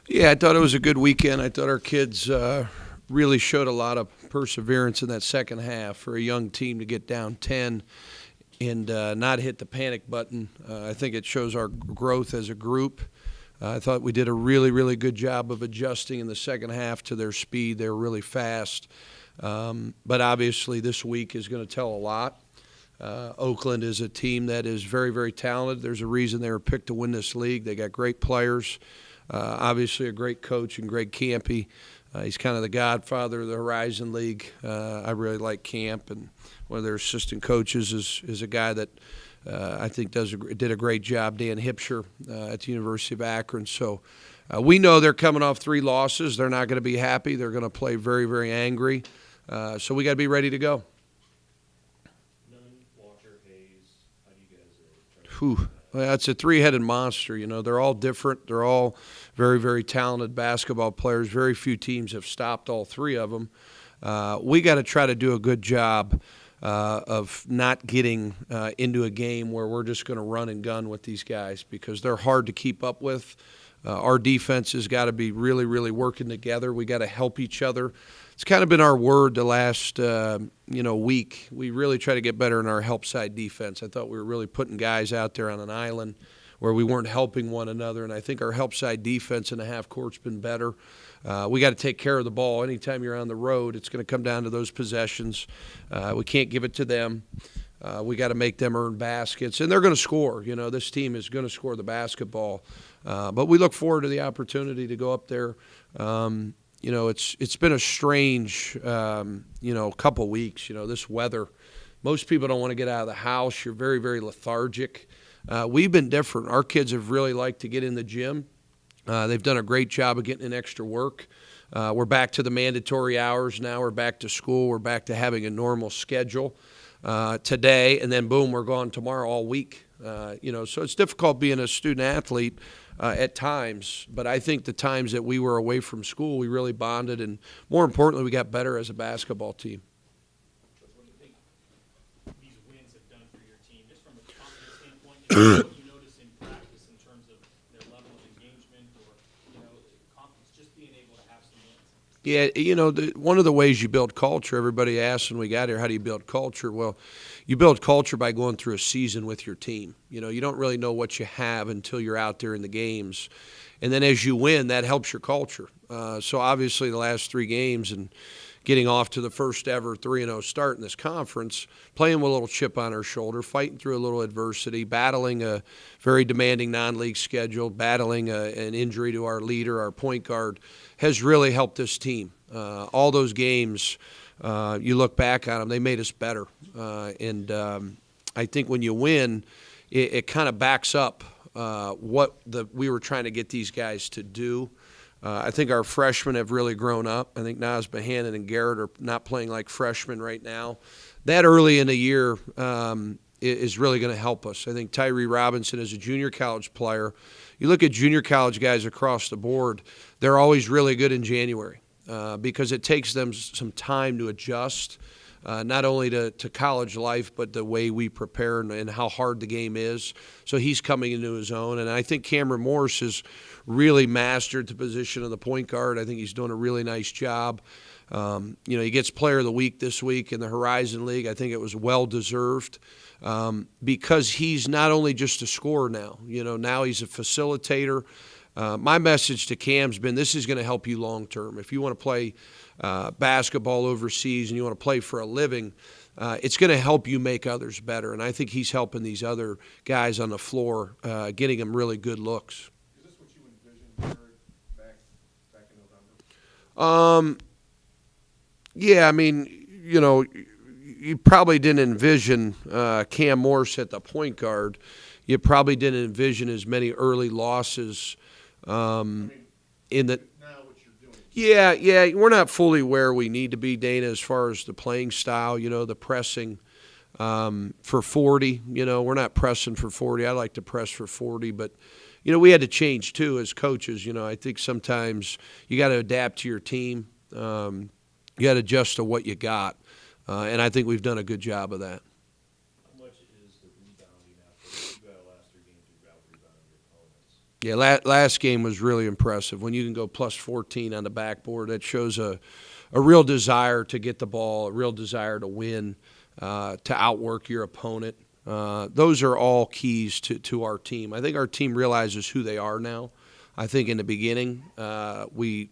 Yeah, I thought it was a good weekend. I thought our kids really showed a lot of perseverance in that second half for a young team to get down 10 and not hit the panic button. I think it shows our growth as a group. I thought we did a really, really good job of adjusting in the second half to their speed. They were really fast. But obviously, this week is going to tell a lot. Oakland is a team that is very, very talented. There's a reason they were picked to win this league. They got great players. Obviously, a great coach in Greg Campy. He's kind of the godfather of the Horizon League. I really like Camp, and one of their assistant coaches is a guy that I think did a great job, Dan Hipsher at the University of Akron. So we know they're coming off 3 losses. They're not going to be happy. They're going to play very, very angry. So we got to be ready to go. Whew. Well, it's a 3-headed monster. You know, they're all different. They're all very, very talented basketball players. Very few teams have stopped all 3 of them. We got to try to do a good job of not getting into a game where we're just going to run and gun with these guys because they're hard to keep up with. Our defense has got to be really, really working together. We got to help each other. It's kind of been our word the last week. We really try to get better in our help side defense. I thought we were really putting guys out there on an island where we weren't helping one another, and I think our help side defense in the half court's been better. We got to take care of the ball. Anytime you're on the road, it's going to come down to those possessions. We can't give it to them. We got to make them earn baskets, and they're going to score. You know, this team is going to score the basketball. But we look forward to the opportunity to go up there. It's been a strange, couple weeks. You know, this weather. Most people don't want to get out of the house. You're very, very lethargic. We've been different. Our kids have really liked to get in the gym. They've done a great job of getting in extra work. We're back to the mandatory hours now. We're back to school. We're back to having a normal schedule today, and then, boom, we're gone tomorrow all week. So it's difficult being a student-athlete at times, but I think the times that we were away from school, we really bonded, and more importantly, we got better as a basketball team. What do you think these wins have done for your team, just from a confidence standpoint? What you notice in practice in terms of their level of engagement or, confidence, just being able to have some wins? Yeah, one of the ways you build culture, everybody asked when we got here, how do you build culture? Well, you build culture by going through a season with your team. You don't really know what you have until you're out there in the games. And then as you win, that helps your culture. So obviously the last 3 games and getting off to the first ever 3-0 start in this conference, playing with a little chip on our shoulder, fighting through a little adversity, battling a very demanding non-league schedule, battling an injury to our leader, our point guard, has really helped this team. All those games, you look back on them, they made us better. I think when you win, it kind of backs up what we were trying to get these guys to do. I think our freshmen have really grown up. I think Naz Bohannon and Garrett are not playing like freshmen right now. That early in the year is really going to help us. I think Tyree Robinson is a junior college player. You look at junior college guys across the board, they're always really good in January because it takes them some time to adjust, not only to college life, but the way we prepare and how hard the game is. So he's coming into his own. And I think Cameron Morse has really mastered the position of the point guard. I think he's doing a really nice job. He gets Player of the Week this week in the Horizon League. I think it was well-deserved because he's not only just a scorer now. Now he's a facilitator. My message to Cam's been this is going to help you long-term. If you want to play basketball overseas and you want to play for a living, it's going to help you make others better. And I think he's helping these other guys on the floor, getting them really good looks. Is this what you envisioned back in November? Yeah, I mean, you probably didn't envision Cam Morse at the point guard. You probably didn't envision as many early losses in the. Now what you're doing. Yeah, we're not fully where we need to be, Dana, as far as the playing style. The pressing for 40. We're not pressing for 40. I like to press for 40, but. We had to change, too, as coaches. I think sometimes you got to adapt to your team. You got to adjust to what you got. And I think we've done a good job of that. How much is the rebounding after you got the last 3 games, you got rebounding your opponents? Yeah, last game was really impressive. When you can go plus 14 on the backboard, that shows a real desire to get the ball, a real desire to win, to outwork your opponent. Those are all keys to our team. I think our team realizes who they are now. I think in the beginning, we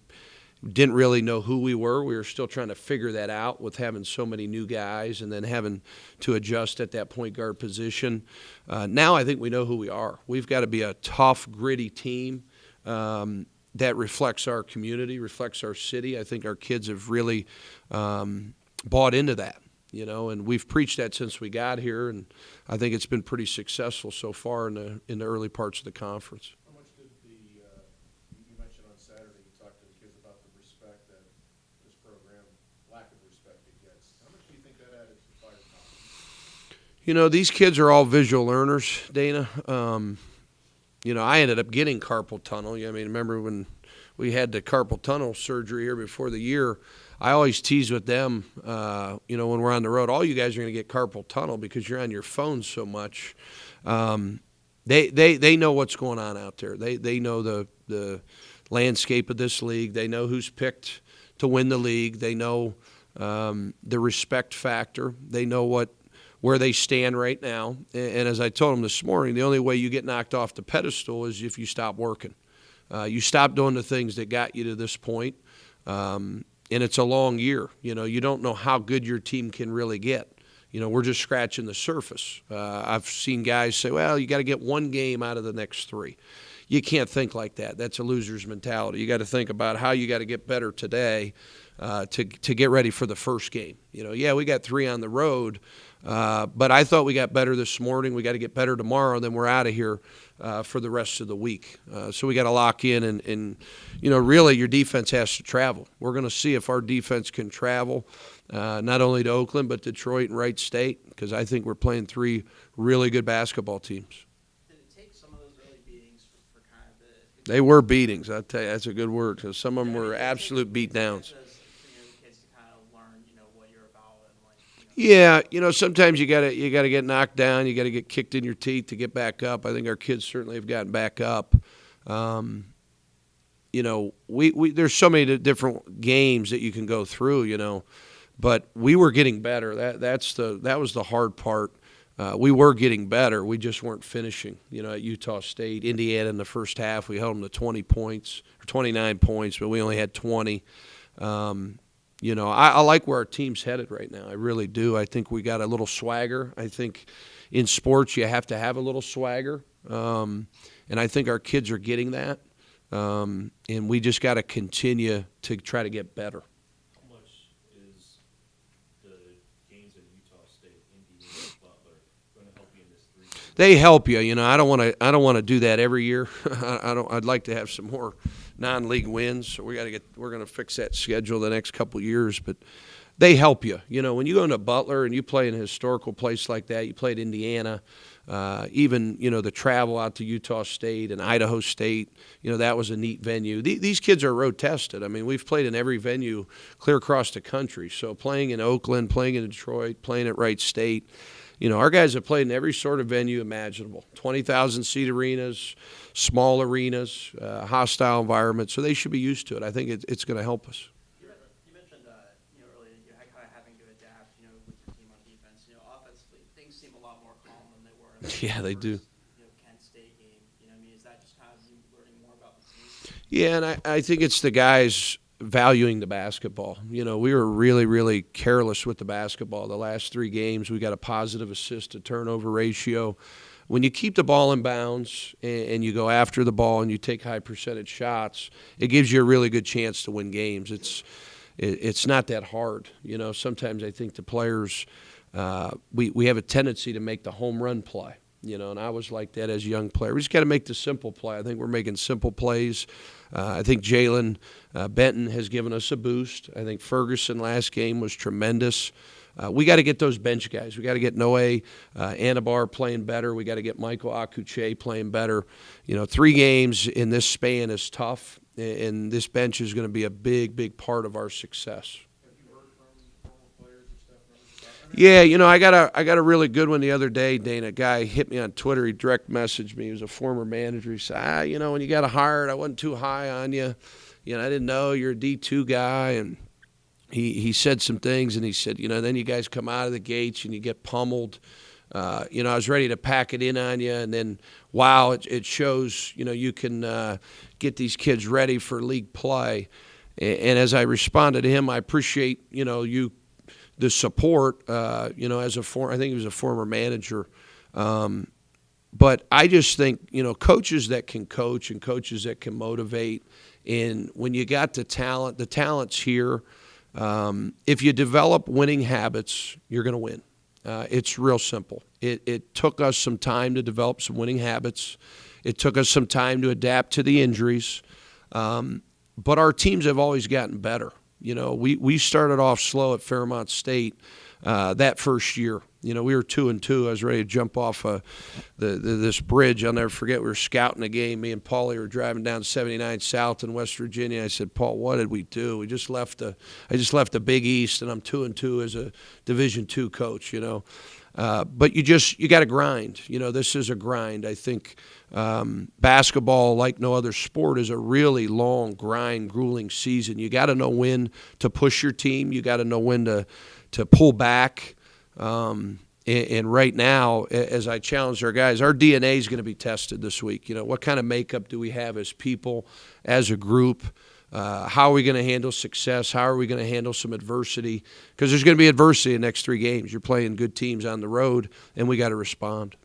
didn't really know who we were. We were still trying to figure that out with having so many new guys and then having to adjust at that point guard position. Now I think we know who we are. We've got to be a tough, gritty team that reflects our community, reflects our city. I think our kids have really bought into that, and we've preached that since we got here, and I think it's been pretty successful so far in the early parts of the conference. How much did you mentioned on Saturday, you talked to the kids about the respect that this program, lack of respect it gets. How much do you think that added to fire confidence? These kids are all visual learners, Dana. I ended up getting carpal tunnel. Remember when we had the carpal tunnel surgery here before the year? I always tease with them, when we're on the road, all you guys are going to get carpal tunnel because you're on your phone so much. They know what's going on out there. They know the landscape of this league. They know who's picked to win the league. They know the respect factor. They know where they stand right now. And as I told them this morning, the only way you get knocked off the pedestal is if you stop working. You stop doing the things that got you to this point. And it's a long year. You don't know how good your team can really get. We're just scratching the surface. I've seen guys say, well, you got to get one game out of the next three. You can't think like that. That's a loser's mentality. You got to think about how you got to get better today to get ready for the first game. We got 3 on the road, but I thought we got better this morning. We got to get better tomorrow, and then we're out of here for the rest of the week. So we got to lock in, and really your defense has to travel. We're going to see if our defense can travel, not only to Oakland, but Detroit and Wright State, because I think we're playing 3 really good basketball teams. Did it take some of those early beatings for kind of the... They were beatings. I'll tell you, that's a good word, because some of them were absolute beatdowns. The kids to kind of learn, what you're about and Yeah, sometimes you gotta get knocked down. You gotta get kicked in your teeth to get back up. I think our kids certainly have gotten back up. There's so many different games that you can go through. But we were getting better. That was the hard part. We were getting better. We just weren't finishing. At Utah State, Indiana in the first half, we held them to 20 points or 29 points, but we only had 20. I like where our team's headed right now. I really do. I think we got a little swagger. I think in sports you have to have a little swagger, and I think our kids are getting that. And we just got to continue to try to get better. How much is the games at Utah State, Indiana, Butler going to help you in this 3 games? They help you. I don't want to do that every year. I'd like to have some more non-league wins. So we're going to fix that schedule the next couple of years, but they help you. When you go into Butler and you play in a historical place like that, you played Indiana, even the travel out to Utah State and Idaho State, that was a neat venue. These kids are road tested. We've played in every venue clear across the country. So playing in Oakland, playing in Detroit, playing at Wright State, our guys have played in every sort of venue imaginable. 20,000 seat arenas, small arenas, hostile environments. So they should be used to it. I think it's going to help us. You mentioned earlier kind of having to adapt with your team on defense. Offensively, things seem a lot more calm than they were. Yeah, they do. Kent State game. Is that just kind of you learning more about the team? Yeah, and I think it's the guys valuing the basketball. We were really, really careless with the basketball. The last 3 games, we got a positive assist to turnover ratio. When you keep the ball in bounds and you go after the ball and you take high percentage shots, it gives you a really good chance to win games. It's not that hard. Sometimes I think the players, we have a tendency to make the home run play. And I was like that as a young player. We just got to make the simple play. I think we're making simple plays. I think Jalen Benton has given us a boost. I think Ferguson last game was tremendous. We got to get those bench guys. We got to get Noe Anabar playing better. We got to get Michael Akuche playing better. 3 games in this span is tough, and this bench is going to be a big, big part of our success. Have you heard from former players or staff members about Yeah, you know, I got a really good one the other day, Dana. A guy hit me on Twitter. He direct messaged me. He was a former manager. He said, you know, when you got hired, I wasn't too high on you. You know, I didn't know you're a D2 guy. And he said some things, and he said, you know, then you guys come out of the gates and you get pummeled. You know, I was ready to pack it in on you, and then, wow, it shows, you know, you can get these kids ready for league play. And as I responded to him, I appreciate, you know, the support, you know, I think he was a former manager. But I just think, you know, coaches that can coach and coaches that can motivate, and when you got the talent's here. If you develop winning habits, you're going to win. It's real simple. It took us some time to develop some winning habits. It took us some time to adapt to the injuries. But our teams have always gotten better. You know, we started off slow at Fairmont State that first year. You know, we were 2-2. I was ready to jump off this bridge. I'll never forget. We were scouting a game. Me and Paulie were driving down 79 South in West Virginia. I said, Paul, what did we do? I just left the Big East, and I'm 2-2 as a Division II coach. You know, but you got to grind. You know, this is a grind. I think basketball, like no other sport, is a really long, grueling season. You got to know when to push your team. You got to know when to pull back. And right now, as I challenge our guys, our DNA is going to be tested this week. You know, what kind of makeup do we have as people, as a group? How are we going to handle success? How are we going to handle some adversity? Because there's going to be adversity in the next 3 games. You're playing good teams on the road, and we got to respond.